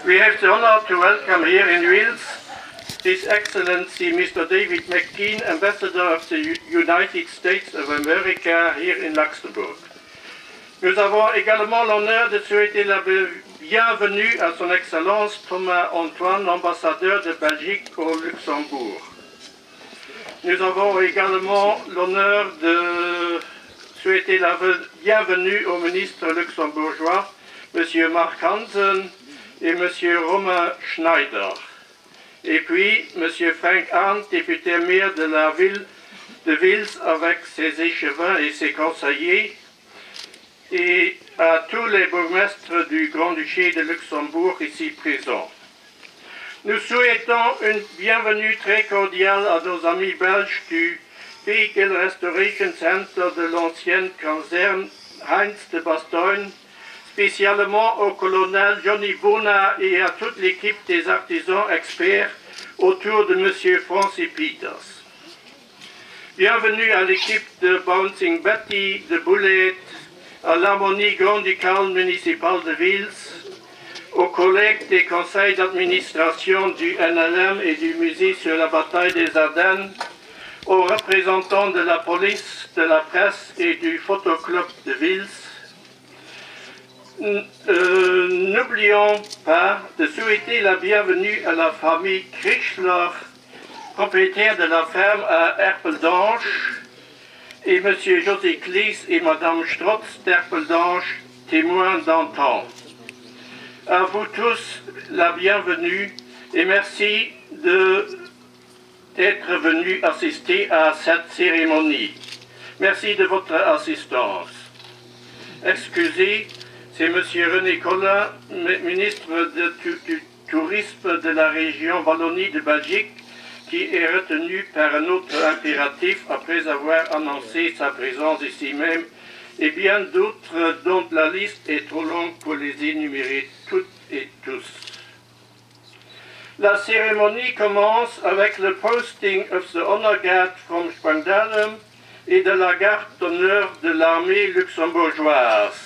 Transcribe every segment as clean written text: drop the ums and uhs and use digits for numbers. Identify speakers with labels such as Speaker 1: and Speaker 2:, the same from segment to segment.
Speaker 1: We have the honor to welcome here in Wales His Excellency Mr. David McKean, Ambassador of the United States of America here in Luxembourg. Nous avons également l'honneur de souhaiter la bienvenue à son Excellence Thomas Antoine, ambassadeur de Belgique au Luxembourg. Nous avons également l'honneur de souhaiter la bienvenue au ministre luxembourgeois, M. Mark Hansen et M. Romain Schneider. Et puis M. Frank Arndt, député maire de la ville de Wils avec ses échevins et ses conseillers, et à tous les bourgmestres du Grand-Duché de Luxembourg ici présents. Nous souhaitons une bienvenue très cordiale à nos amis belges du Vehicle Restoration Center de l'ancienne caserne Heinz de Bastogne, spécialement au colonel Johnny Bona et à toute l'équipe des artisans experts autour de M. Francis Peters. Bienvenue à l'équipe de Bouncing Betty, de Boulet, à l'harmonie grandical municipale de Wils, aux collègues des conseils d'administration du NLM et du musée sur la bataille des Ardennes, aux représentants de la police, de la presse et du photoclub de Wils. N'oublions pas de souhaiter la bienvenue à la famille Krischler, propriétaire de la ferme à Erpeldange, et M. José Clis et Mme Strotz d'Erpeldange, témoins d'antan. À vous tous la bienvenue et merci d'être venus assister à cette cérémonie. Merci de votre assistance. Excusez, c'est M. René Collin, ministre du Tourisme de la région Wallonie de Belgique, qui est retenu par un autre impératif après avoir annoncé sa présence ici même, et bien d'autres dont la liste est trop longue pour les énumérer toutes et tous. La cérémonie commence avec le posting of the honor guard from Spangdahlem et de la garde d'honneur de l'armée luxembourgeoise.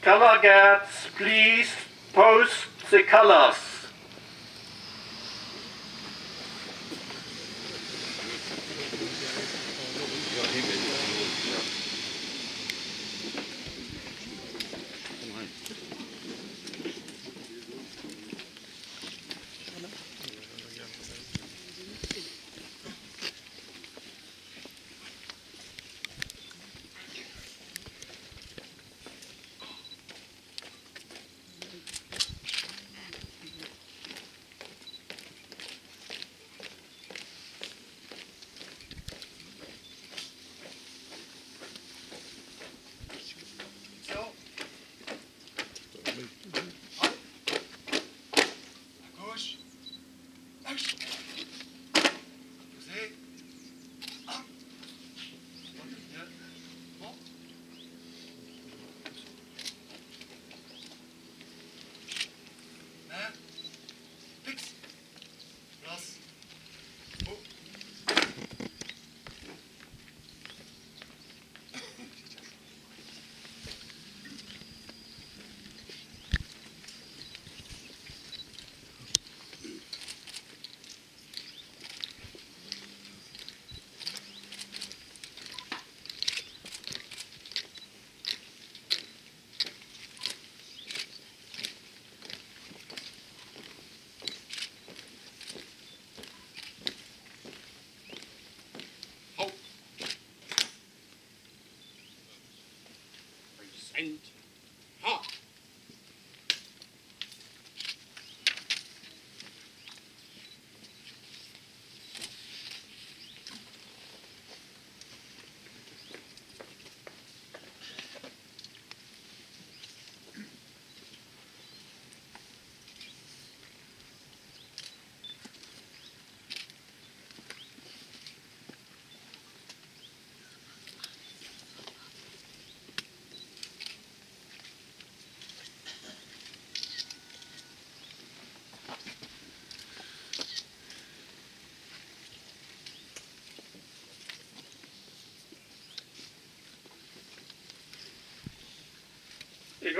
Speaker 1: Color guards, please post the colors.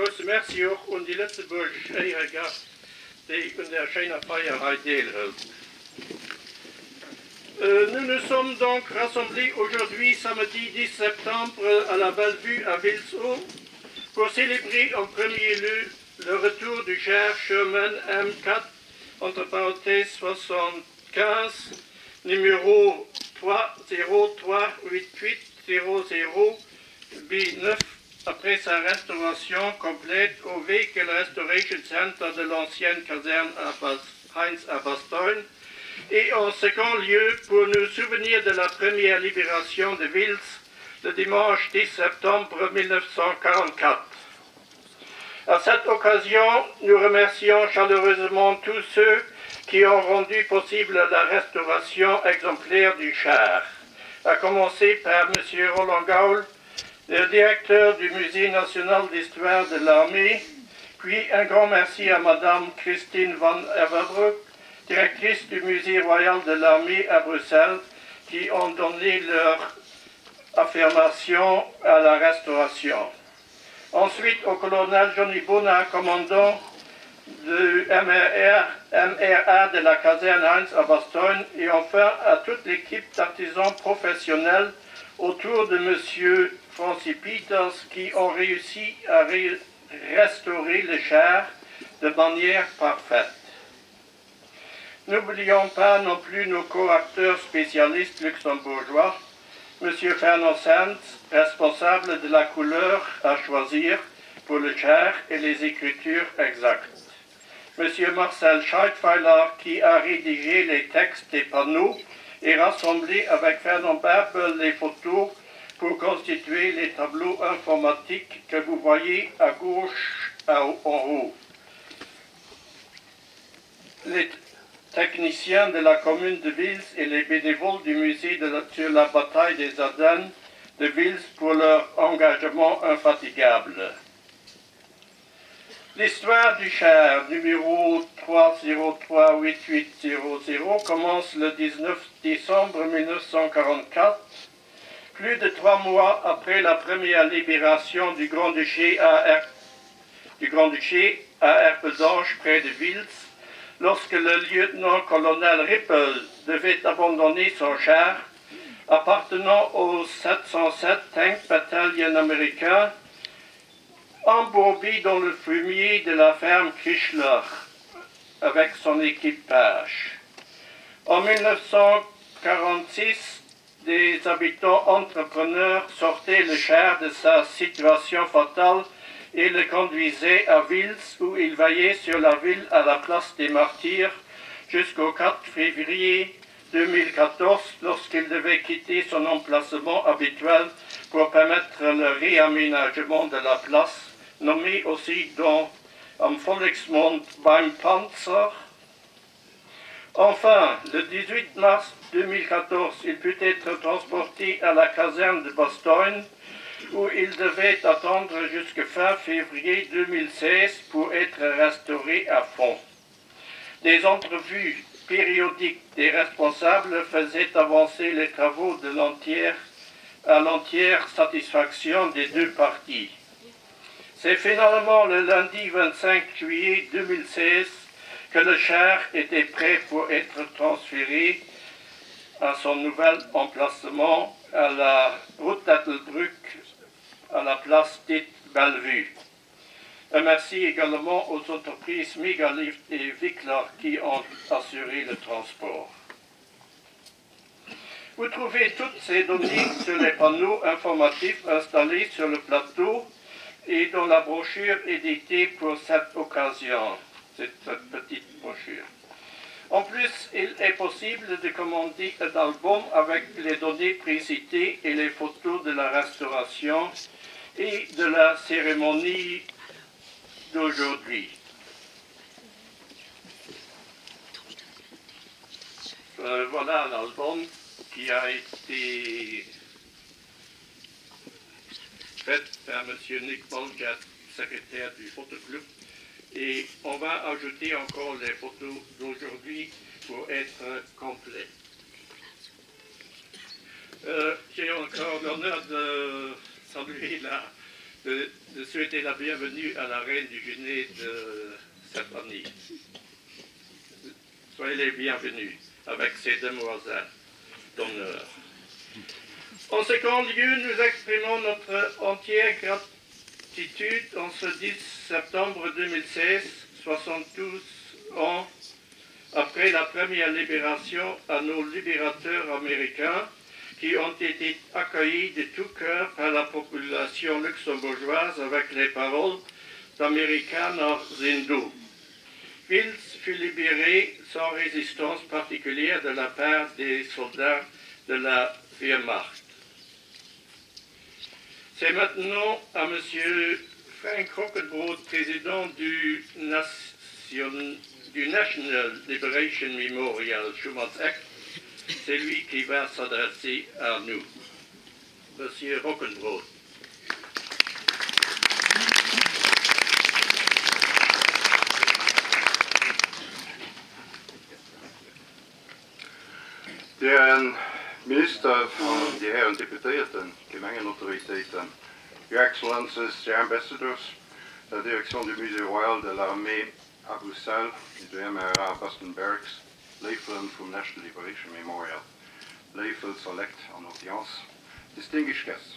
Speaker 1: große Merci auch und die Lützeburgische Gast, die in der schönen Feierei teilhält. Nous nous sommes donc rassemblés aujourd'hui, samedi 10 septembre, à la Bellevue à Wiltz pour célébrer en premier lieu le retour du CHAR SHERMAN M4, entre parenthèses 75, numéro 3038800B9, après sa restauration complète au Vehicle Restoration Center de l'ancienne caserne Heinz à Bastogne, et en second lieu pour nous souvenir de la première libération de Wiltz le dimanche 10 septembre 1944. À cette occasion, nous remercions chaleureusement tous ceux qui ont rendu possible la restauration exemplaire du CHAR, à commencer par M. Roland Gaul, le directeur du Musée national d'histoire de l'armée, puis un grand merci à Mme Christine van Everbroek, directrice du Musée royal de l'armée à Bruxelles, qui ont donné leur affirmation à la restauration. Ensuite, au colonel Johnny Bona, commandant du MRA de la caserne Heinz à Bastogne, et enfin à toute l'équipe d'artisans professionnels autour de M. Francis Peters qui ont réussi à restaurer le CHAR de manière parfaite. N'oublions pas non plus nos co-acteurs spécialistes luxembourgeois, M. Fernand Sands, responsable de la couleur à choisir pour le CHAR et les écritures exactes. M. Marcel Scheidpfeiler, qui a rédigé les textes des panneaux et rassemblé avec Fernand Barbel les photos pour constituer les tableaux informatiques que vous voyez à gauche en haut. Les techniciens de la commune de Wiltz et les bénévoles du musée sur la bataille des Ardennes de Wiltz pour leur engagement infatigable. L'histoire du CHAR numéro 3038800 commence le 19 décembre 1944, plus de 3 mois après la première libération du Grand-Duché à Erpedange près de Wiltz, lorsque le lieutenant-colonel Rippel devait abandonner son char appartenant au 707 Tank Battalion américain, embourbé dans le fumier de la ferme Chrysler avec son équipage. En 1946, des habitants entrepreneurs sortaient le char de sa situation fatale et le conduisaient à Wiltz où il veillait sur la ville à la place des Martyrs jusqu'au 4 février 2014 lorsqu'il devait quitter son emplacement habituel pour permettre le réaménagement de la place, nommée aussi am Volksmund beim Panzer. Enfin, le 18 mars 2014, il put être transporté à la caserne de Bastogne, où il devait attendre jusqu'à fin février 2016 pour être restauré à fond. Des entrevues périodiques des responsables faisaient avancer les travaux à l'entière satisfaction des deux parties. C'est finalement le lundi 25 juillet 2016 que le char était prêt pour être transféré à son nouvel emplacement à la route d'Ettelbruck, à la place dite Bellevue. Un merci également aux entreprises Megalift et Wickler qui ont assuré le transport. Vous trouvez toutes ces données sur les panneaux informatifs installés sur le plateau et dans la brochure éditée pour cette occasion, cette petite brochure. En plus, il est possible de commander un album avec les données précitées et les photos de la restauration et de la cérémonie d'aujourd'hui. Voilà l'album qui a été fait par M. Nick Bolgat, secrétaire du photoclub. Et on va ajouter encore les photos d'aujourd'hui pour être complet. J'ai encore l'honneur de saluer la de souhaiter la bienvenue à la reine du Guinée de cette année. Soyez les bienvenus avec ces demoiselles d'honneur. En second lieu, nous exprimons notre entière gratitude en ce 10 septembre 2016, 72 ans après la première libération, à nos libérateurs américains qui ont été accueillis de tout cœur par la population luxembourgeoise avec les paroles d'Americain nach Sindhu. Wiltz fut libéré sans résistance particulière de la part des soldats de la Wehrmacht. C'est maintenant à M. Frank Rockenbrot, président du National Liberation Memorial Schuman's Act, c'est lui qui va s'adresser à nous. Monsieur Rockenbrot.
Speaker 2: De Herren Minister van de Herren Deputeten, Gemengenautoritäten, Your Excellencies, the Ambassadors, la Direction du Musée Royal de l'Armée à Bruxelles, de MRA Boston Barracks, levelen from National Liberation Memorial, level select en audience, distinguished guests.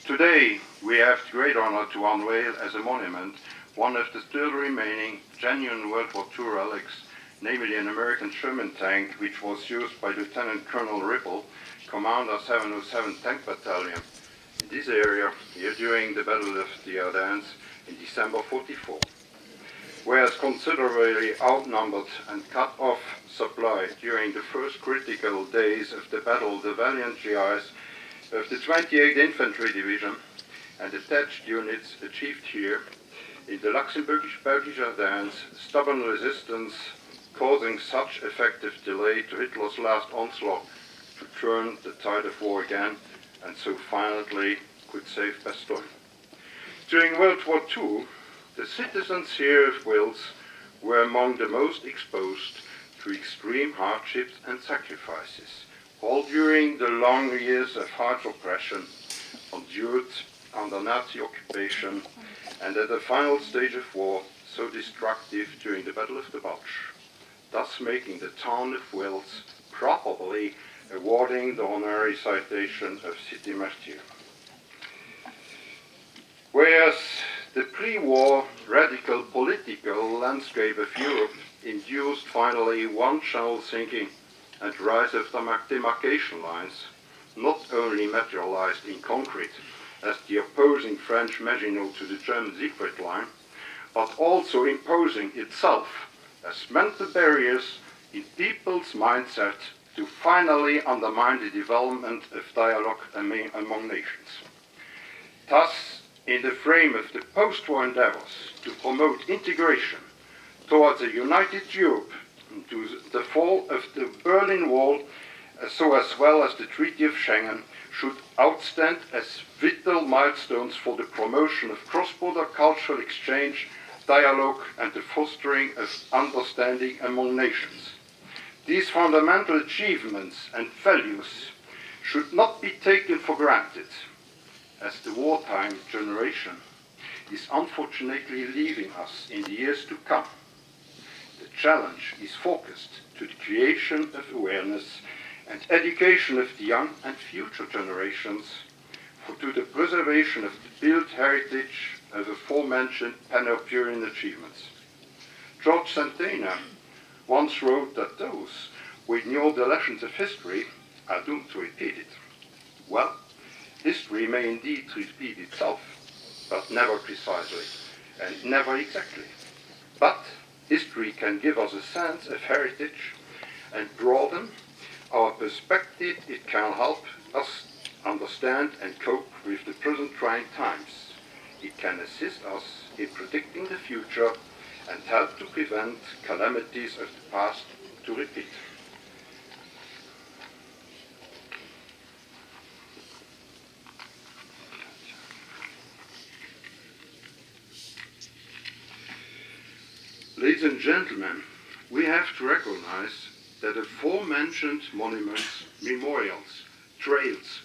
Speaker 2: Today we have the great honor to unveil as a monument one of the still remaining genuine World War II relics, namely an American Sherman tank which was used by Lieutenant Colonel Ripple, Commander 707 Tank Battalion in this area here during the Battle of the Ardennes in December 44. Whereas considerably outnumbered and cut off supply during the first critical days of the battle, the valiant GIs of the 28th Infantry Division and attached units achieved here in the Luxembourgish Ardennes stubborn resistance, causing such effective delay to Hitler's last onslaught to turn the tide of war again, and so finally could save Bastogne. During World War II, the citizens here of Wales were among the most exposed to extreme hardships and sacrifices, all during the long years of harsh oppression endured under Nazi occupation and at the final stage of war so destructive during the Battle of the Bulge, thus making the town of Wales probably awarding the honorary citation of Cité Martyr. Whereas the pre-war radical political landscape of Europe induced finally one channel thinking and rise of demarcation lines, not only materialized in concrete as the opposing French Maginot to the German Siegfried Line, but also imposing itself as mental barriers in people's mindset to finally undermine the development of dialogue among nations. Thus, in the frame of the post-war endeavors to promote integration towards a united Europe, to the fall of the Berlin Wall, so as well as the Treaty of Schengen, should outstand as vital milestones for the promotion of cross-border cultural exchange, dialogue, and the fostering of understanding among nations. These fundamental achievements and values should not be taken for granted, as the wartime generation is unfortunately leaving us in the years to come. The challenge is focused to the creation of awareness and education of the young and future generations to the preservation of the built heritage of the aforementioned Pan-European achievements. George Santayana once wrote that those who ignore the lessons of history are doomed to repeat it. Well, history may indeed repeat itself, but never precisely, and never exactly. But history can give us a sense of heritage and broaden our perspective. It can help us understand and cope with the present trying times. It can assist us in predicting the future and help to prevent calamities of the past to repeat. Ladies and gentlemen, we have to recognize that the aforementioned monuments, memorials, trails,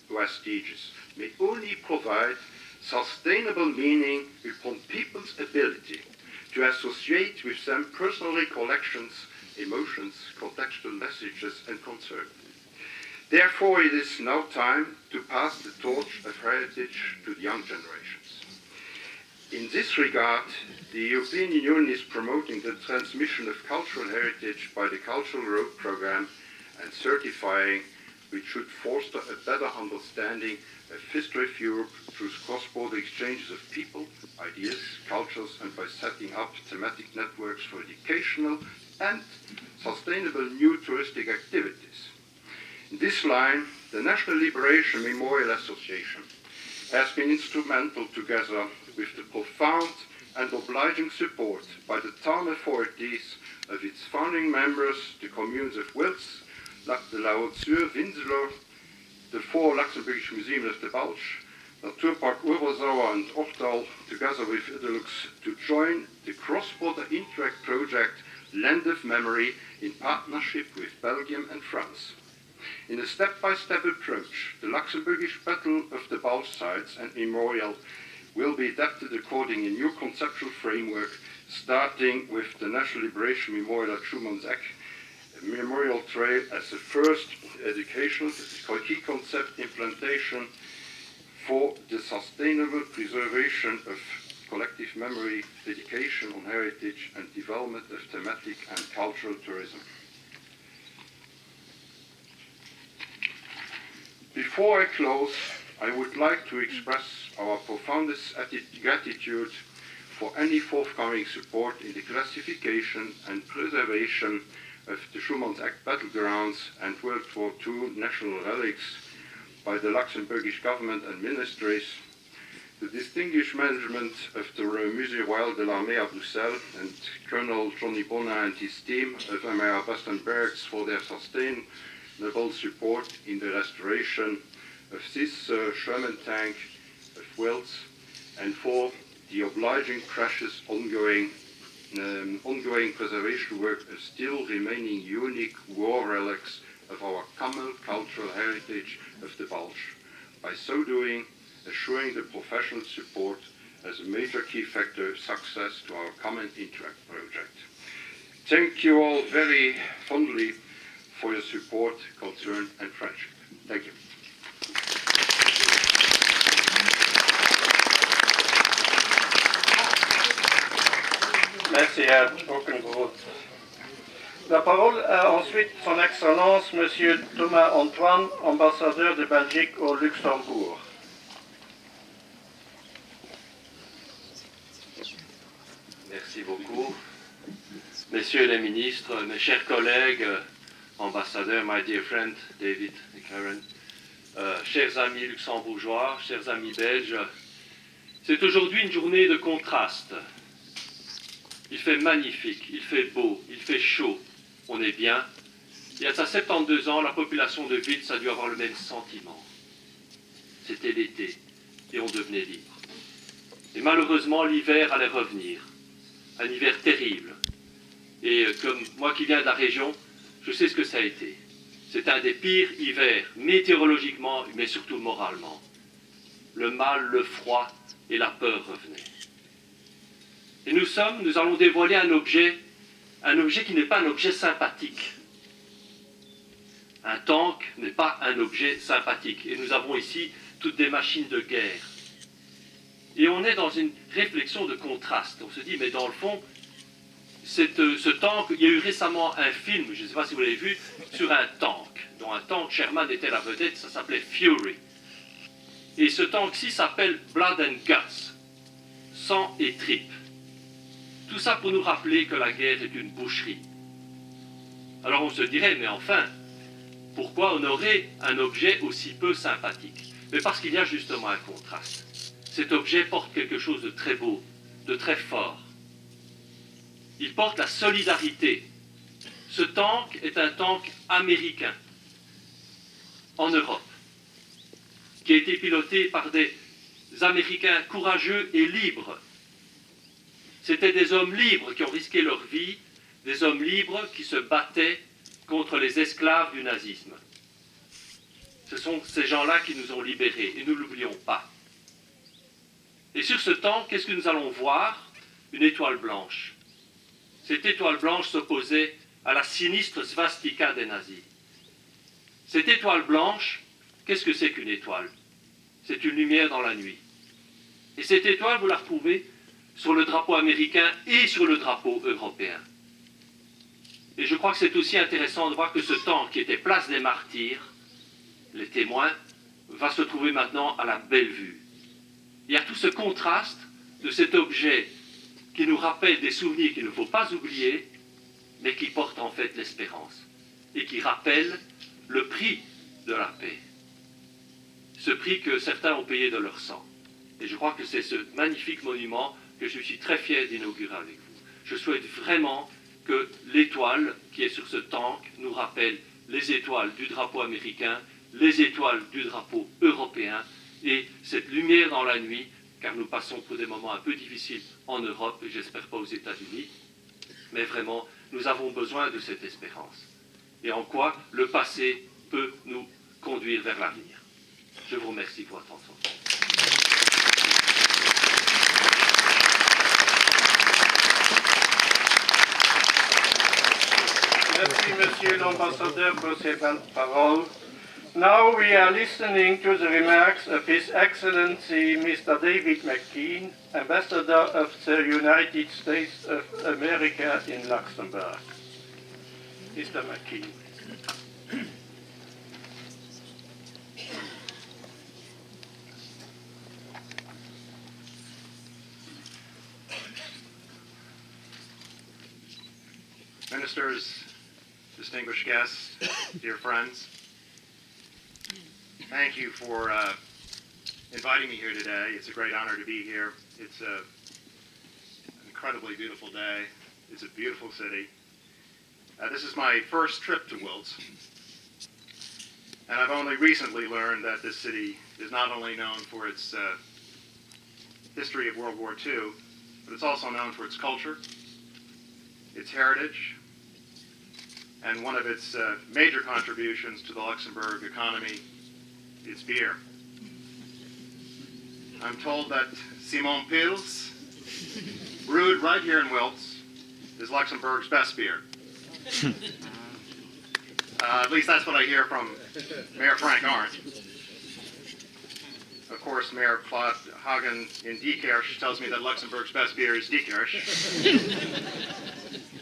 Speaker 2: vestiges may only provide sustainable meaning upon people's ability to associate with them personal recollections, emotions, contextual messages, and concerns. Therefore, it is now time to pass the torch of heritage to the young generations. In this regard, the European Union is promoting the transmission of cultural heritage by the Cultural Road Programme and certifying, which should foster a better understanding of history of Europe through cross-border exchanges of people, ideas, cultures, and by setting up thematic networks for educational and sustainable new touristic activities. In this line, the National Liberation Memorial Association has been instrumental, together with the profound and obliging support by the town authorities of its founding members, the communes of Woltz, de la Haute-Sur, Windsor, the 4 Luxembourgish museums of the Balch, Natuurpark Obersauer and Ochtal, together with Idelux, to join the cross-border Interact project Land of Memory in partnership with Belgium and France. In a step-by-step approach, the Luxembourgish Battle of the Balch sites and memorial will be adapted according to a new conceptual framework, starting with the National Liberation Memorial at Schumann's Eck Memorial Trail as the first educational key concept implementation for the sustainable preservation of collective memory, education on heritage, and development of thematic and cultural tourism. Before I close, I would like to express our profoundest gratitude for any forthcoming support in the classification and preservation of the Schumann's Eck battlegrounds and World War II national relics by the Luxembourgish government and ministries, the distinguished management of the Musée Royal de l'Armée à Bruxelles and Colonel Johnny Bonin and his team of MR Basten-Bergs for their sustainable support in the restoration of this Sherman tank of Woltz, and for the obliging precious ongoing preservation work of still remaining unique war relics of our common cultural heritage of the Balch, by so doing assuring the professional support as a major key factor of success to our common Interact project. Thank you all very fondly for your support, concern, and friendship. Thank you.
Speaker 1: Merci, Herr Brockenbrot. La parole a ensuite son Excellence, Monsieur Thomas Antoine, ambassadeur de Belgique au Luxembourg.
Speaker 3: Merci beaucoup. Messieurs les ministres, mes chers collègues, ambassadeurs, my dear friend David et Karen, chers amis luxembourgeois, chers amis belges, c'est aujourd'hui une journée de contraste. Il fait magnifique, il fait beau, il fait chaud, on est bien. Il y a ça 72 ans, la population de Wiltz a dû avoir le même sentiment. C'était l'été et on devenait libre. Et malheureusement, l'hiver allait revenir. Un hiver terrible. Et comme moi qui viens de la région, je sais ce que ça a été. C'est un des pires hivers, météorologiquement, mais surtout moralement. Le mal, le froid et la peur revenaient. Et nous allons dévoiler un objet qui n'est pas un objet sympathique. Un tank n'est pas un objet sympathique. Et nous avons ici toutes des machines de guerre. Et on est dans une réflexion de contraste. On se dit, mais dans le fond, ce tank, il y a eu récemment un film, je ne sais pas si vous l'avez vu, sur un tank, dont un tank Sherman était la vedette, ça s'appelait Fury. Et ce tank-ci s'appelle Blood and Guts, sang et tripes. Tout ça pour nous rappeler que la guerre est une boucherie. Alors on se dirait, mais enfin, pourquoi honorer un objet aussi peu sympathique? Mais parce qu'il y a justement un contraste. Cet objet porte quelque chose de très beau, de très fort. Il porte la solidarité. Ce tank est un tank américain, en Europe, qui a été piloté par des Américains courageux et libres. C'étaient des hommes libres qui ont risqué leur vie, des hommes libres qui se battaient contre les esclaves du nazisme. Ce sont ces gens-là qui nous ont libérés, et nous ne l'oublions pas. Et sur ce temps, qu'est-ce que nous allons voir? Une étoile blanche. Cette étoile blanche s'opposait à la sinistre svastika des nazis. Cette étoile blanche, qu'est-ce que c'est qu'une étoile? C'est une lumière dans la nuit. Et cette étoile, vous la retrouvez sur le drapeau américain et sur le drapeau européen. Et je crois que c'est aussi intéressant de voir que ce temple qui était place des martyrs, les témoins, va se trouver maintenant à la belle vue. Il y a tout ce contraste de cet objet qui nous rappelle des souvenirs qu'il ne faut pas oublier, mais qui porte en fait l'espérance et qui rappelle le prix de la paix. Ce prix que certains ont payé de leur sang. Et je crois que c'est ce magnifique monument que je suis très fier d'inaugurer avec vous. Je souhaite vraiment que l'étoile qui est sur ce tank nous rappelle les étoiles du drapeau américain, les étoiles du drapeau européen et cette lumière dans la nuit, car nous passons pour des moments un peu difficiles en Europe et j'espère pas aux États-Unis, mais vraiment, nous avons besoin de cette espérance. Et en quoi le passé peut nous conduire vers l'avenir. Je vous remercie pour votre attention.
Speaker 1: Merci, Monsieur l'Ambassadeur, pour ces belles paroles. Now we are listening to the remarks of His Excellency Mr. David McKean, Ambassador of the United States of America in Luxembourg. Mr. McKean.
Speaker 4: Ministers, distinguished guests, dear friends, thank you for inviting me here today. It's a great honor to be here. It's an incredibly beautiful day. It's a beautiful city. This is my first trip to Woltz, and I've only recently learned that this city is not only known for its history of World War II, but it's also known for its culture, its heritage, and one of its major contributions to the Luxembourg economy is beer. I'm told that Simon Pils, brewed right here in Woltz, is Luxembourg's best beer. At least that's what I hear from Mayor Frank Arndt. Of course, Mayor Claude Hagen in Diekirch tells me that Luxembourg's best beer is Diekirch.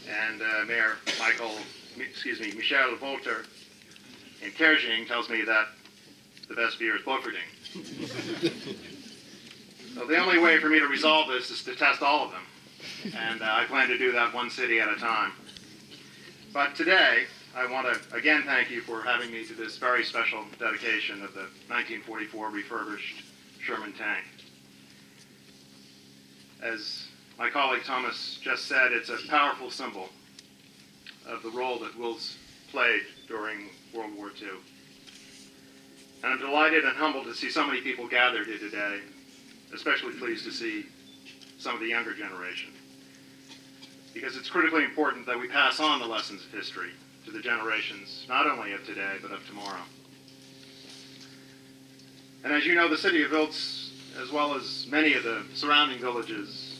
Speaker 4: And Mayor Michel Volter in Kerjing tells me that the best beer is Boferding. So the only way for me to resolve this is to test all of them. And I plan to do that one city at a time. But today, I want to again thank you for having me to this very special dedication of the 1944 refurbished Sherman tank. As my colleague Thomas just said, it's a powerful symbol of the role that Woltz played during World War II. And I'm delighted and humbled to see so many people gathered here today, especially pleased to see some of the younger generation. Because it's critically important that we pass on the lessons of history to the generations, not only of today, but of tomorrow. And as you know, the city of Woltz, as well as many of the surrounding villages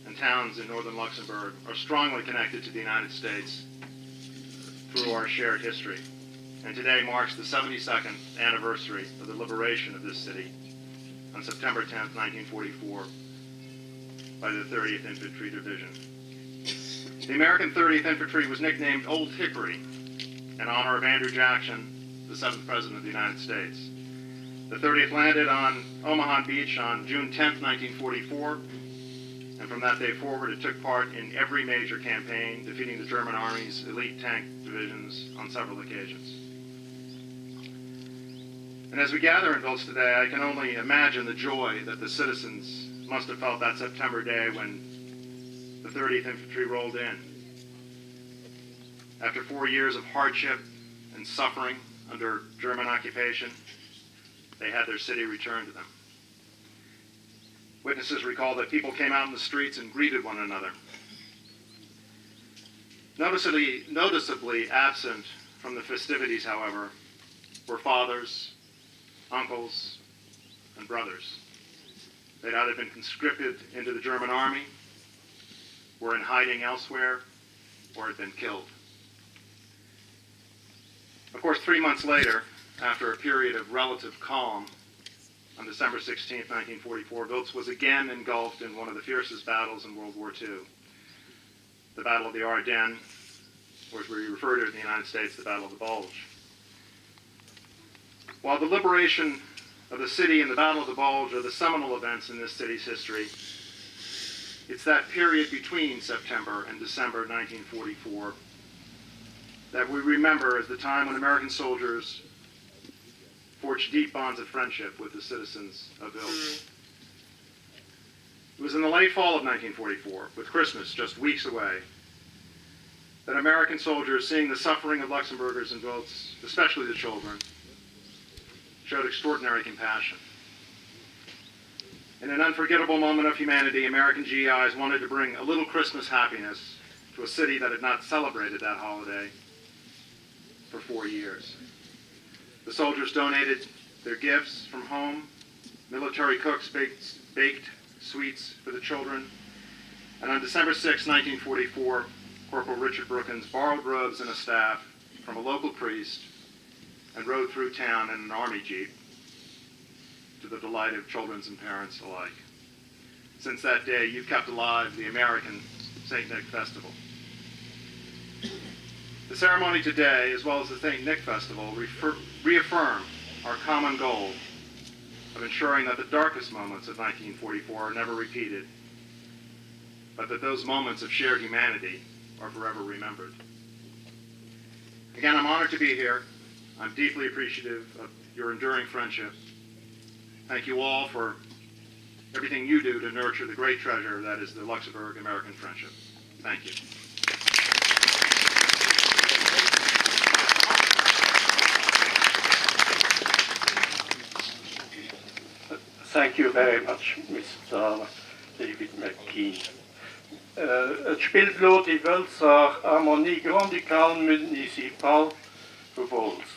Speaker 4: and towns in northern Luxembourg, are strongly connected to the United States through our shared history. And today marks the 72nd anniversary of the liberation of this city on September 10th, 1944, by the 30th Infantry Division. The American 30th Infantry was nicknamed Old Hickory in honor of Andrew Jackson, the 7th President of the United States. The 30th landed on Omaha Beach on June 10th, 1944, and from that day forward it took part in every major campaign, defeating the German Army's elite tank divisions on several occasions. And as we gather in Woltz today, I can only imagine the joy that the citizens must have felt that September day when the 30th Infantry rolled in. After 4 years of hardship and suffering under German occupation, they had their city returned to them. Witnesses recall that people came out in the streets and greeted one another. Noticeably absent from the festivities, however, were fathers uncles, and brothers. They'd either been conscripted into the German army, were in hiding elsewhere, or had been killed. Of course, 3 months later, after a period of relative calm, on December 16, 1944, Wiltz was again engulfed in one of the fiercest battles in World War II, the Battle of the Ardennes, or as we refer to it in the United States, the Battle of the Bulge. While the liberation of the city and the Battle of the Bulge are the seminal events in this city's history, it's that period between September and December 1944 that we remember as the time when American soldiers forged deep bonds of friendship with the citizens of Wiltz. It was in the late fall of 1944, with Christmas just weeks away, that American soldiers, seeing the suffering of Luxembourgers in Wiltz, especially the children, showed extraordinary compassion. In an unforgettable moment of humanity, American GIs wanted to bring a little Christmas happiness to a city that had not celebrated that holiday for 4 years. The soldiers donated their gifts from home. Military cooks baked sweets for the children. And on December 6, 1944, Corporal Richard Brookins borrowed robes and a staff from a local priest and rode through town in an army jeep to the delight of children and parents alike. Since that day, you've kept alive the American St. Nick Festival. The ceremony today, as well as the St. Nick Festival, reaffirm our common goal of ensuring that the darkest moments of 1944 are never repeated, but that those moments of shared humanity are forever remembered. Again, I'm honored to be here. I'm deeply appreciative of your enduring friendship. Thank you all for everything you do to nurture the great treasure that is the Luxembourg-American friendship. Thank you.
Speaker 1: Thank you very much, Mr. David McKean. Het speelt die Welser Harmonie Grand Ducal Municipal Woltz.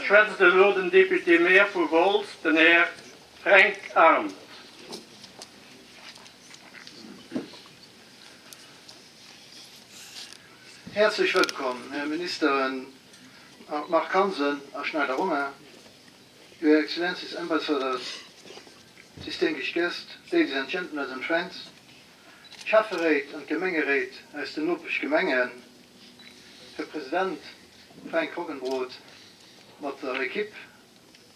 Speaker 1: schwätzt der Lord Deputy Mayor von Woltz, den Herr Frank Arndt.
Speaker 5: Herzlich willkommen, Herr Ministerin Mark Hansen, Herr Schneider-Runge, Your Excellencies, Ambassadors, distinguished guests, ladies and gentlemen and friends, Schafferät und Gemengerät aus den Nuppisch Gemengen, Herr Präsident Frank Roggenbrot, mit der Equipe,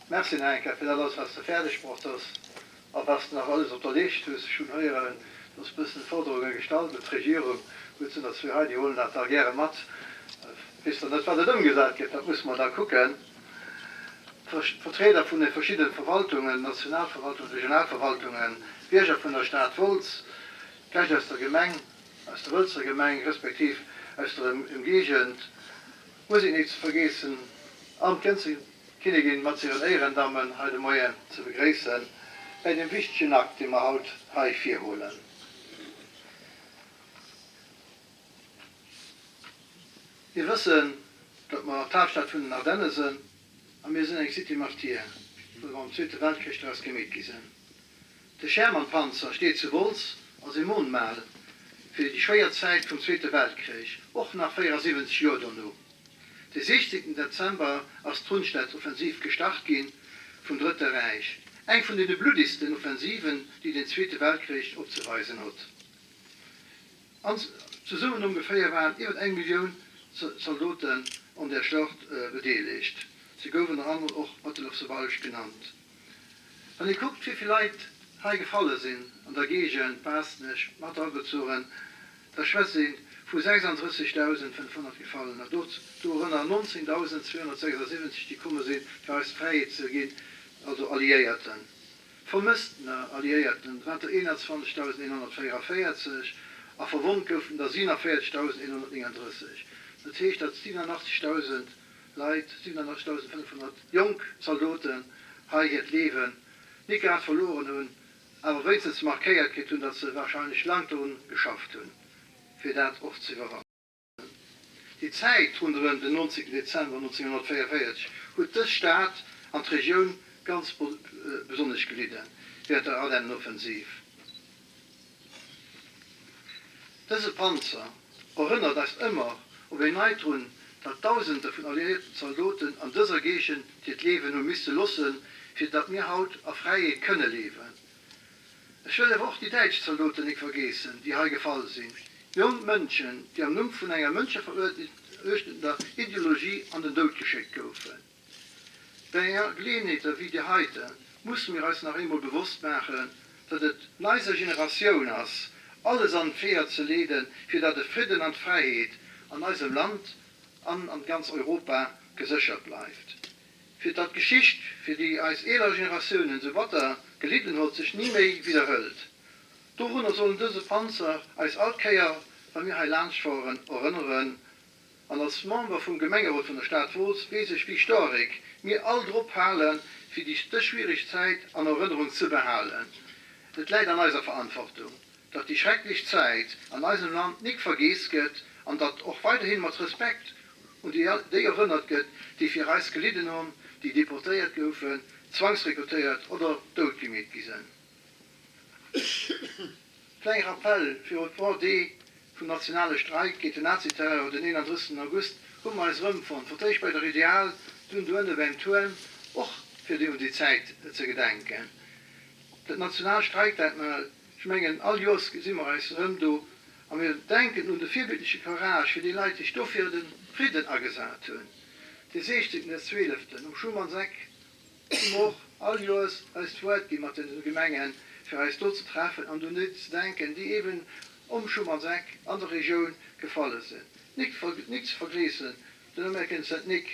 Speaker 5: merci Henke für alles, was du fertig gemacht hast, aber was du noch alles unterlegt hast, schon hören, das bisschen Forderungen gestaltet mit Regierung, gut sind, dass wir heute holen, dass da gerne matt, wisst ihr nicht, was er dumm gesagt hat, da muss man da gucken. Vertreter von den verschiedenen Verwaltungen, Nationalverwaltungen, Regionalverwaltungen, Bürger von der Stadt Woltz, gleich aus der Gemeinde, aus der Woltzer Gemeinde, respektive aus der Umgegend, muss ich nichts vergessen, am Königin mit ihren Ehrendamen heute Morgen zu begrüßen, bei dem wichtigen Akt, den wir heute hier holen. Wir wissen, dass wir Tatstadt von den Ardennen sind, und wir sind ein City Martyr, wo wir am Zweiten Weltkrieg daraus gemäht sind. Der SHERMAN-Panzer steht zu Woltz als Immunmal für die schwere Zeit vom Zweiten Weltkrieg, auch nach 74 Jahren noch. Der 16. Dezember als Trunstedt-Offensiv gestartet ging vom Dritten Reich. Eine von den blutigsten Offensiven, die den Zweiten Weltkrieg aufzuweisen hat. Zusammen ungefähr waren über 1 Million Soldaten an der Schlacht beteiligt. Sie wurden unter anderem auch Ottelofsewalsch genannt. Wenn ihr guckt, wie viele Leute hier gefallen sind, an der Gegend, Pasnisch, Matterbezogen, da schwätzen von 36.500 gefallen. Dort waren 19.276, die kommen sind, für uns frei zu gehen, also Alliierten. Vermissten Alliierten waren 21.144, aber verwundet da 47.139. Das heißt, dass 87.000 Leute, 87.500 Jungsoldaten hier leben, nicht gerade verloren haben, aber wenigstens markiert haben, dass sie wahrscheinlich lang geschafft haben, für das auch zu verwandeln. Die Zeit rund den 19. Dezember 1944 hat das Staat und die Region ganz besonders gelitten, während der Ardennen-Offensiv. Diese Panzer erinnert uns immer, ob wir nicht tun, dass Tausende von alliierten Soldaten an dieser Gegend das Leben nur müssen lassen, für das wir heute auf freie können leben. Ich will aber auch die deutschen Soldaten nicht vergessen, die hier gefallen sind. Junge Menschen, die am Numm von einer menschenverurteilten Ideologie an den Tod geschickt werden. Bei einer Gelegenheit wie die heute müssen wir uns noch einmal bewusst machen, dass es eine Generation ist, alles an Pferd zu leben, für das der Frieden und Freiheit an unserem Land, an ganz Europa gesichert bleibt. Für das Geschichte, für die als ältere Generationen so weiter gelitten hat, sich nie mehr wiederholt. Darunter sollen diese Panzer als Altkeier, wenn wir hier Land fahren, erinnern, und als Member vom Gemeinderat von der Stadt Woltz weiß ich, wie stark wir all drauf halten, für die schwierige Zeit an Erinnerung zu behalten. Das liegt an unserer Verantwortung, dass die schreckliche Zeit an unserem Land nicht vergessen wird und dass auch weiterhin mit Respekt und die erinnert wird, die für uns gelitten haben, die deportiert wurden, zwangsrekrutiert oder totgemäht sind. Kleiner Appell für ein paar die vom nationalen Streik gegen den Naziterror den 31. August kommen wir als Rümpfen von verteidigt bei der Ideal, tun beim Turm, auch für die um die Zeit zu gedenken. Der Nationalstreik, das wir schmengen all Jahr sind wir als Rümpfen, und wir denken an die vorbildliche Courage für die Leute, die Stoff für den Frieden angesagt haben. Die 16. des 12. um Schumann-Sack, auch all Jahr als Wort gemacht in den Gemengen, für uns dort zu treffen und nicht zu denken, die eben Schumann-Sack an der Region gefallen sind. Nichts vergessen, den Amerikanern sind nicht,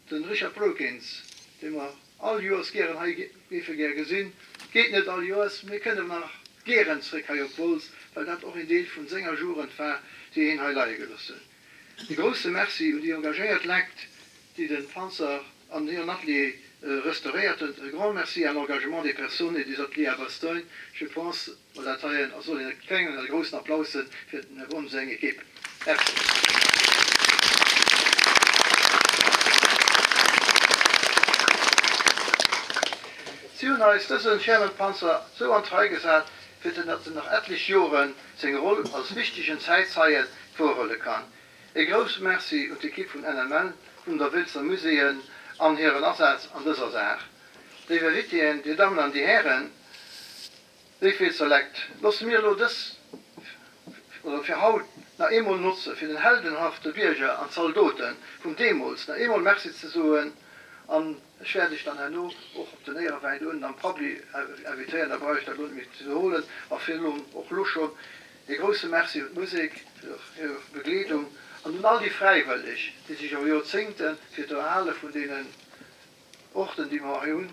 Speaker 5: den Richard Brokins, den wir all Jahr gerne gesehen, geht nicht all Jahr, wir können nach gern zurück auf Woltz, weil das auch ein Teil von Sängerjuren war, die ihn heilig gelassen. Die große Merci und die engagiert legt, die den Panzer an ihren Atelier restauriert und un grand merci à l'engagement des personnes et des ateliers à Bastogne. Je pense, also einen kleinen, einen großen Applaus für eine wundersame Equipe. Merci. Siuna ist diesen Sherman-Panzer so an Treu gesagt, dass sie nach etlichen Jahren seine Rolle als wichtigen Zeitzeichen vorholen kann. Ein großes Merci und die Equipe von NMN, von der Wilzer Museen, an ihren Einsatz an dieser Sache. Liebe Litien, die Damen und die Herren, wie viel Select, lassen wir nur das für Haut nach einmal nutzen, für den heldenhaften Bürger an Soldaten von Demos, nach einmal Merci zu suchen, und ich werde dich dann auch auf den Näherwein und dann probably evitieren, da brauche ich dann mit zu holen, auf Film, auch Luschung. Die große Merci für die Musik, für ihre Begleitung und all die Freiwillig, die sich über Jahrzehnte für die Halle von denen Orten, die wir haben,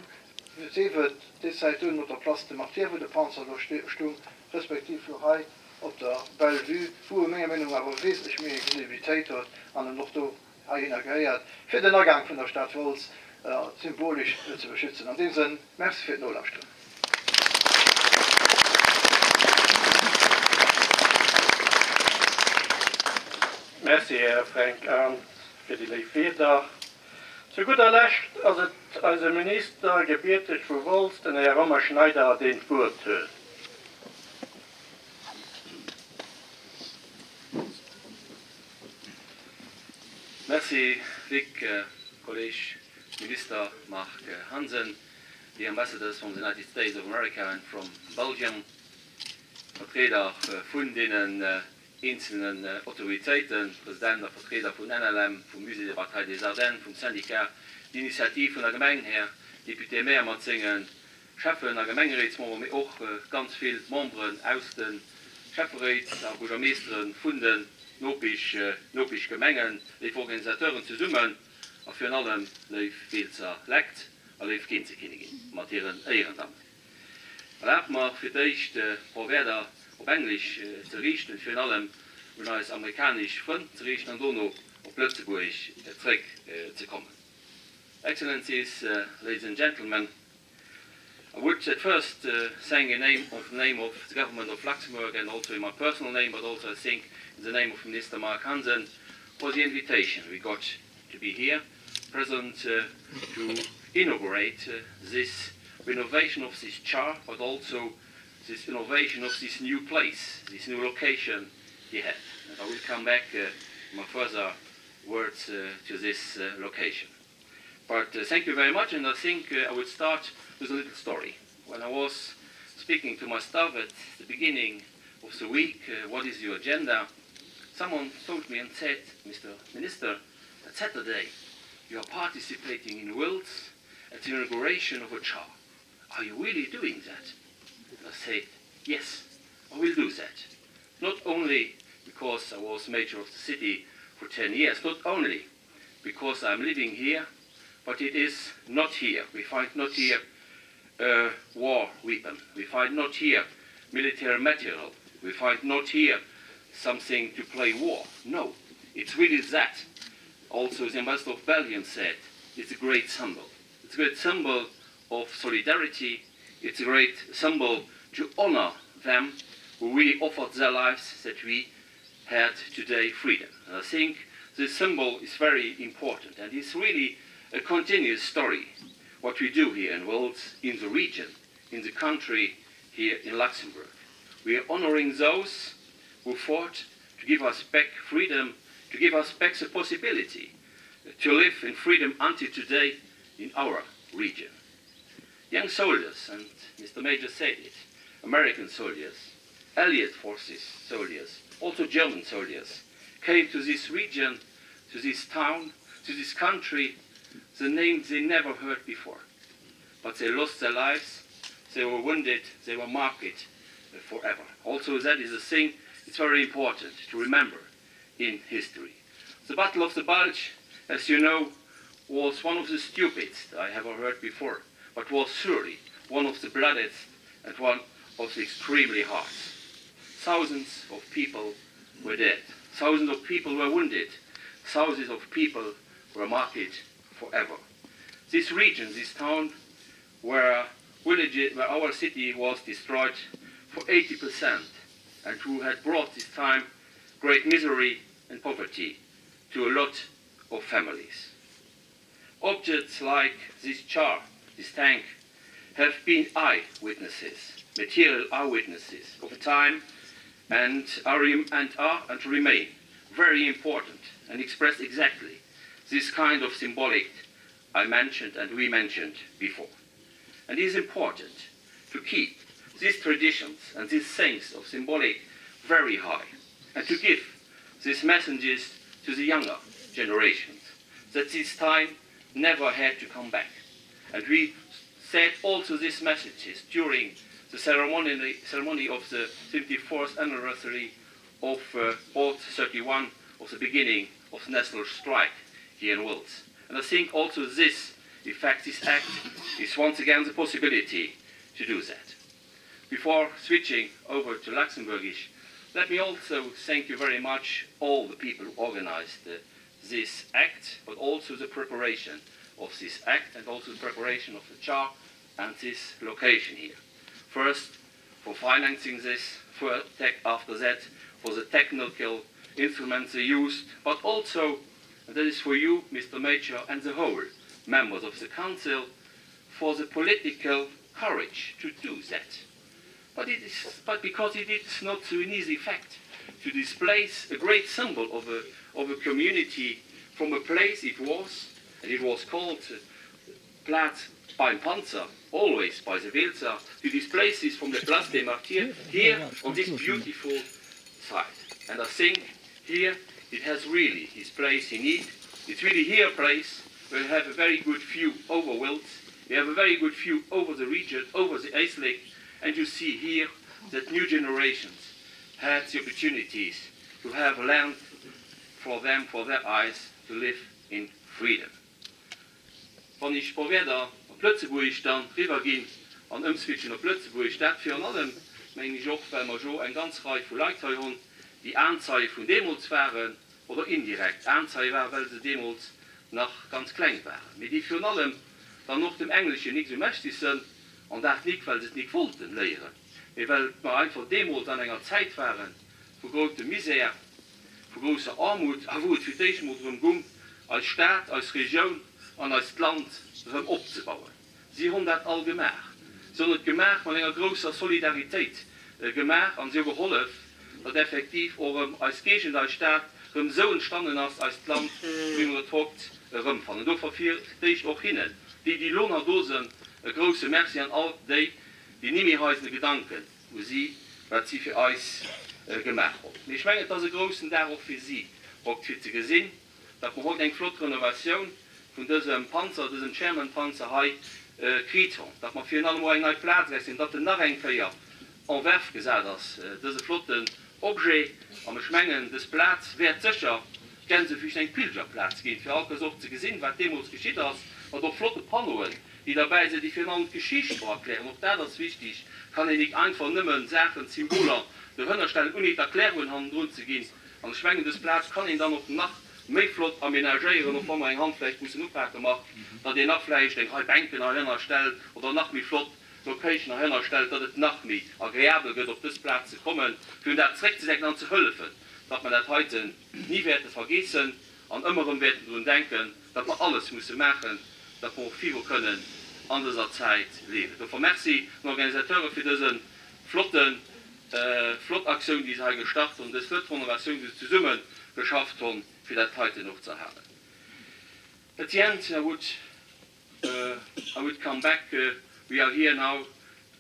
Speaker 5: sie wird die Zeit unter der Platz de Martier, wo der Panzer durchstung, respektive für Hai, auf der Bellevue, wo mehr Meinung aber wesentlich mehr Visibilität hat, an den noch da integriert, für den Ergang von der Stadt Woltz symbolisch zu beschützen. In diesem Sinne, merci für die Nullaufstellung.
Speaker 1: Merci, Herr Frank Arndt, für die Leifeder. Zu guter Letzt, als der Minister gebietet für Woltz, den Herr Romer Schneider den Vortritt.
Speaker 3: Merci, Vic, College Minister Mark Hansen, the ambassadors from the United States of America and from Belgium, Vertreter von den einzelnen Autoritäten, Präsident, Vertreter von NLM, vom Musée der Partei des Ardennes, vom Syndikat, die Initiative von der Gemeinde her, Deputé Maire Matzingen, Chefen der Gemeinderätsmember, aber auch ganz viele Members aus den Chefräts, Bürgermeistern, von den Nopisch Gemengen, die Organisatoren zu summen, und für allem lief viel zerlegt, und lief Kinderkönigin, mit ihren Ehrendamen. Erlaubt mir für dich, Proverder auf Englisch zu richten, für allem, und als amerikanisch Freund zu richten, und auch noch auf Lützeburg zurückzukommen. Excellencies, ladies and gentlemen, I would at first say in the name of the government of Luxembourg and also in my personal name, but also I think in the name of Minister Mark Hansen, for the invitation we got to be here, present to inaugurate this renovation of this CHAR, but also this innovation of this new place, this new location he had. And I will come back in my further words to this location. But thank you very much, and I think I would start with a little story. When I was speaking to my staff at the beginning of the week, what is your agenda? Someone told me and said, Mr. Minister, that Saturday you are participating in Woltz at the inauguration of a CHAR. Are you really doing that? And I said, yes, I will do that. Not only because I was mayor of the city for 10 years, not only because I'm living here, but it is not here. We find not here war weapon. We find not here military material. We find not here something to play war. No, it's really that. Also, the ambassador of Belgium said, it's a great symbol. It's a great symbol of solidarity. It's a great symbol to honor them who really offered their lives that we had today freedom. And I think this symbol is very important, and it's really a continuous story, what we do here in Woltz, in the region, in the country, here in Luxembourg. We are honoring those who fought to give us back freedom, to give us back the possibility to live in freedom until today in our region. Young soldiers, and Mr. Major said it, American soldiers, Allied forces soldiers, also German soldiers, came to this region, to this town, to this country, the names they never heard before. But they lost their lives, they were wounded, they were marked forever. Also, that is a thing it's very important to remember in history. The Battle of the Bulge, as you know, was one of the stupidest I ever heard before, but was surely one of the bloodiest and one of the extremely hardest. Thousands of people were dead, thousands of people were wounded, thousands of people were marked forever. This region, this town, where our city was destroyed for 80%, and who had brought this time great misery and poverty to a lot of families. Objects like this CHAR, this tank,
Speaker 6: have been eyewitnesses, material eyewitnesses of time, and remain very important and express exactly this kind of symbolic I mentioned and we mentioned before. And it is important to keep these traditions and these things of symbolic very high, and to give these messages to the younger generations, that this time never had to come back. And we said also these messages during the ceremony of the 74th anniversary of August 31, of the beginning of the national strike here in Woltz. And I think also this effect, this act, is once again the possibility to do that. Before switching over to Luxembourgish, let me also thank you very much, all the people who organized this act, but also the preparation of this act and also the preparation of the CHAR and this location here. First, for financing this, after that, for the technical instruments they used, but also, and that is for you, Mr. Major, and the whole members of the Council, for the political courage to do that. But because it is not so an easy fact to displace a great symbol of a community from a place it was called Platz beim Panzer, always by the Welser, to displace this from the Place des Martyrs here on this beautiful site. And I think here it has really its place in it. It's really here a place where we have a very good view over Woltz, we have a very good view over the region, over the Ice Lake, and you see here that new generations had the opportunities to have land for them, for their eyes, to live in freedom. Wenn ich probiere, auf Lützeburg dann rübergehen, an umswitchen auf Lützeburg, das für allem, meine ich auch, weil wir schon eine ganze Reihe von Leuten haben, die Anzahl von Demos waren, oder indirekt Anzahl war, weil sie Demos noch ganz klein waren. Mit die für allem dann noch dem Englischen nicht so mächtig sind, und das nicht, weil sie es nicht wollten lehren. Weil wir einfach Demos an einer Zeit waren, für große Misere, für große Armut, wo es für dich darum ging, als Staat, als Region und als Land aufzubauen. Sie haben das all gemacht. Sie haben es gemacht mit einer großen Solidarität gemacht und sie geholfen, dass effektiv auch als Gegend, als Staat so entstanden ist, als Land, wie man das sagt, rumfallen. Und dafür ich auch hin. Die Lohner dosen, ein großes Merci an all die nicht mehr heißen Gedanken, was sie für uns gemacht haben. Ich meine, das ist ein großer darauf für sie, auch für sie gesehen, dass man heute eine Flotrenovation von diesem Panzer, diesem Sherman-Panzer gekriegt haben. Dass man für allem eine neue Platz sind, dass der Nachher en Werf gesagt hat, diese flotten Objekt, am Schmengen des Platz wird sicher, können sie für einen Pilgerplatz gehen, für alle so zu gesehen, was Demos geschieht ist, und auch flotte Panoen, die dabei sind, die für eine Geschichte erklären. Auch das ist wichtig, kann ich nicht einfach nehmen, Sachen, Symbole, der Hönnerstelle und nicht erklären, haben drin zu gehen. Am Schmengen des Platz kann ich dann noch nach mehr flott aménagieren, und von meiner Hand vielleicht muss ich noch weiter machen, dass ich nach vielleicht den Bänken nach einer Stelle oder nach mir flott Location nach einer Stelle, dass es nach mir agreeabel wird, auf das Platz zu kommen, für das direkt zu sagen, zu helfen, dass man das heute nie werden vergessen, und immer werden daran denken, dass wir alles müssen machen, dass wir viel können an dieser Zeit leben. Dafür merci den Organisatoren für diese Flottaktion, die sie gestartet haben, und das Flotrenovation, die sie zusammen geschafft haben, für das heute noch zu haben. At the end, I would come back. We are here now.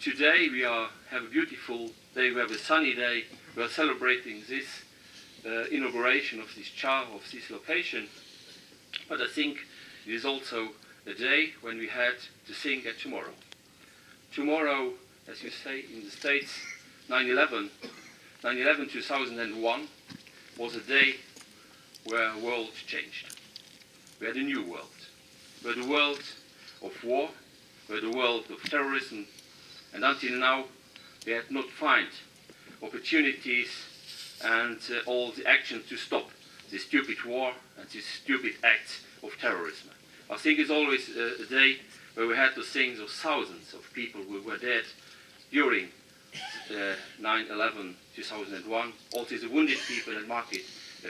Speaker 6: Today we have a beautiful day. We have a sunny day. We are celebrating this inauguration of this CHAR, of this location. But I think it is also a day when we had to think at tomorrow. Tomorrow, as you say in the States, 9/11, 2001 was a day where the world changed. We had a new world. We had a world of war, we had a world of terrorism, and until now we had not found opportunities and all the actions to stop this stupid war and this stupid acts of terrorism. I think it's always a day where we had to think of thousands of people who were dead during 9/11, 2001, also the wounded people and market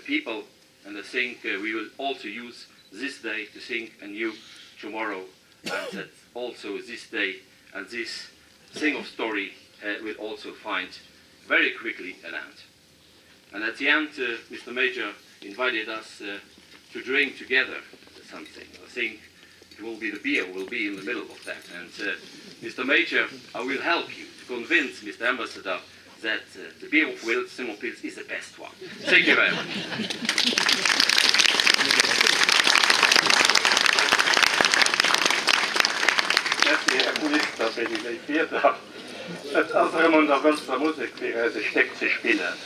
Speaker 6: people, and I think we will also use this day to think anew tomorrow, and that also this day and this thing of story will also find very quickly an end. And at the end, Mr. Major invited us to drink together something. I think it will be the beer will be in the middle of that. And Mr. Major, I will help you to convince Mr. Ambassador that the beer of Wiltz is the best one. Thank you very much.
Speaker 1: Merci, Herr Minister, für die Leitbier. Jetzt ist der Wölzer Musik für ein Stück zu spielen.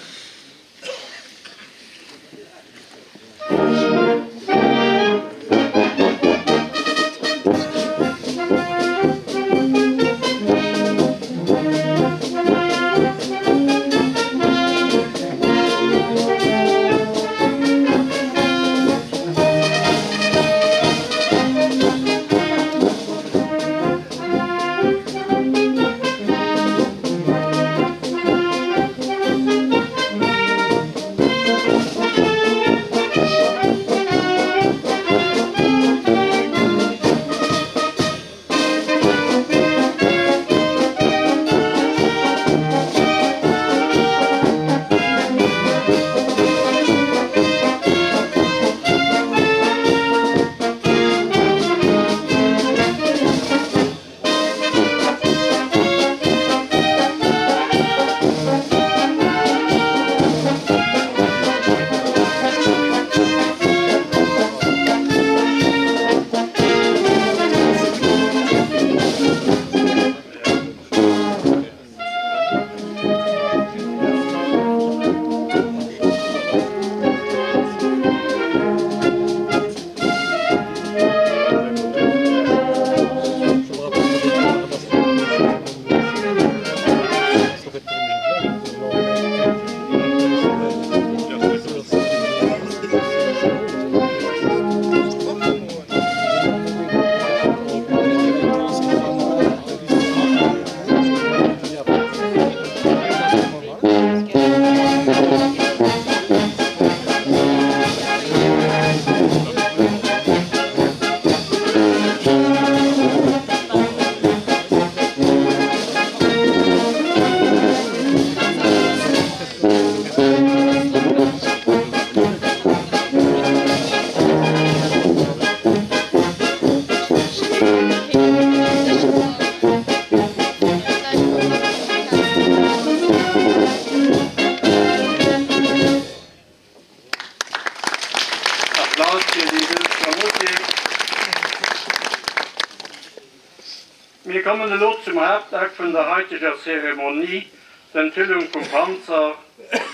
Speaker 1: Wir kommen nun zum Hauptakt von der heutigen Zeremonie, der Enthüllung vom Panzer,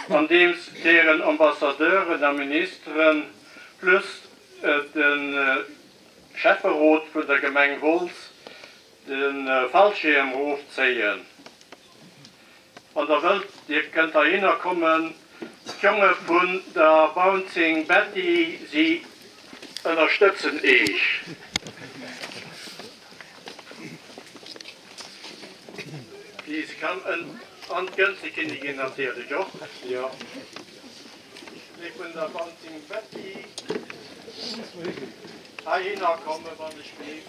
Speaker 1: an dem deren Ambassadeuren und Ministern plus den Chefrat von der Gemeinde Woltz den Fallschirmruf zählen. An der Welt, ihr könnt da hinkommen, die Junge von der Bouncing Betty, sie unterstützen ich. Die kann an günstig natürlich auch. Ja. Ich bin der Bouncing Betty. Einer kommen, wann ich bin.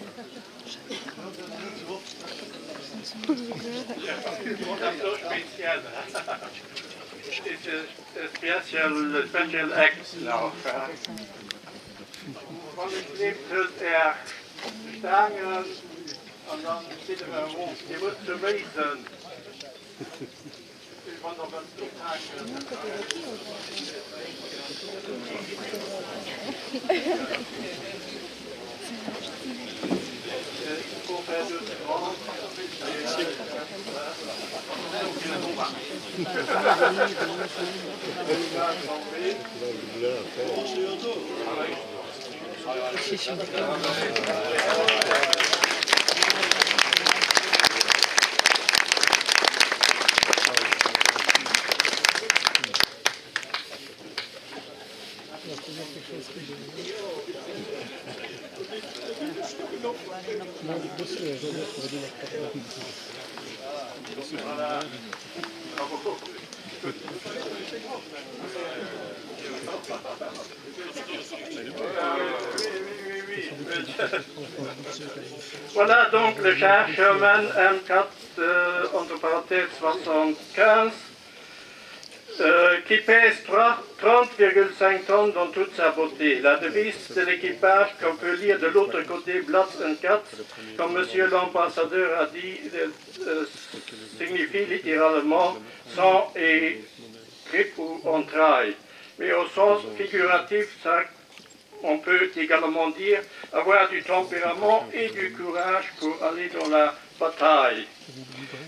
Speaker 1: Das ist so speziell. It's a special act now. Wann ich lebt, hört Stangen und dann zieht rum. Die muss zu weisen. Ich wollte noch was Voilà donc le char Sherman M4 entre parenthèses 75 qui pèse 30,5 tonnes dans toute sa beauté. La devise de l'équipage qu'on peut lire de l'autre côté, Platz and Cat, comme monsieur l'ambassadeur a dit, signifie littéralement sang et grippe ou entrailles. Mais au sens figuratif, ça, on peut également dire avoir du tempérament et du courage pour aller dans la bataille.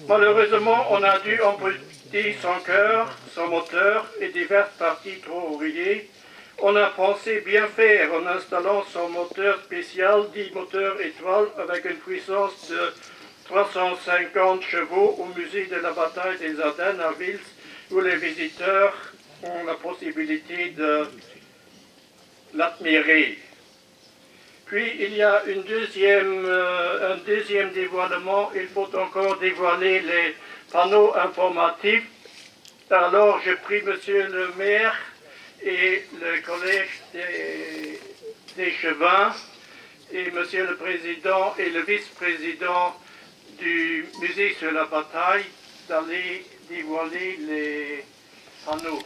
Speaker 1: Malheureusement, on a dû amputer son cœur, son moteur et diverses parties trop rouillées. On a pensé bien faire en installant son moteur spécial, dit moteur étoile, avec une puissance de 350 chevaux au musée de la bataille des Ardennes à Vils, où les visiteurs ont la possibilité de l'admirer. Puis il y a un deuxième dévoilement, il faut encore dévoiler les panneaux informatifs. Alors je prie monsieur le maire et le collège des Chevins et monsieur le président et le vice-président du musée sur la bataille d'aller dévoiler les panneaux.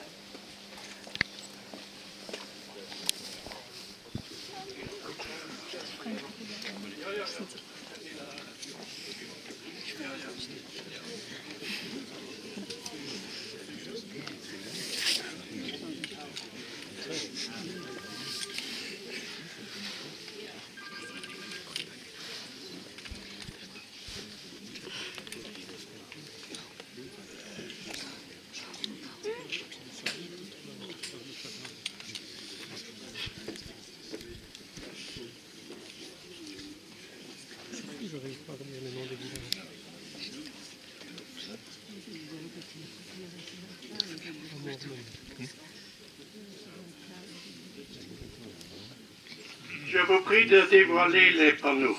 Speaker 1: Je vous prie de dévoiler les panneaux.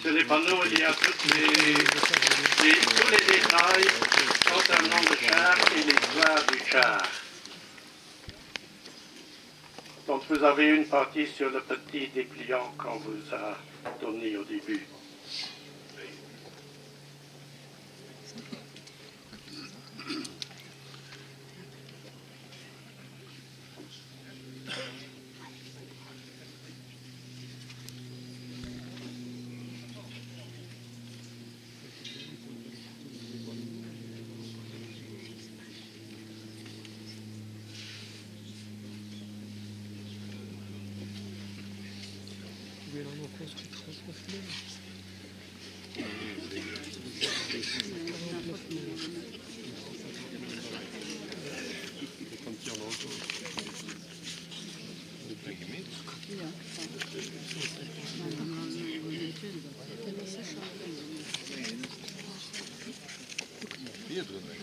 Speaker 1: Sur les panneaux, il y a tous les détails concernant le char et l'histoire du char. Donc vous avez une partie sur le petit dépliant qu'on vous a donné au début.
Speaker 7: Медленно.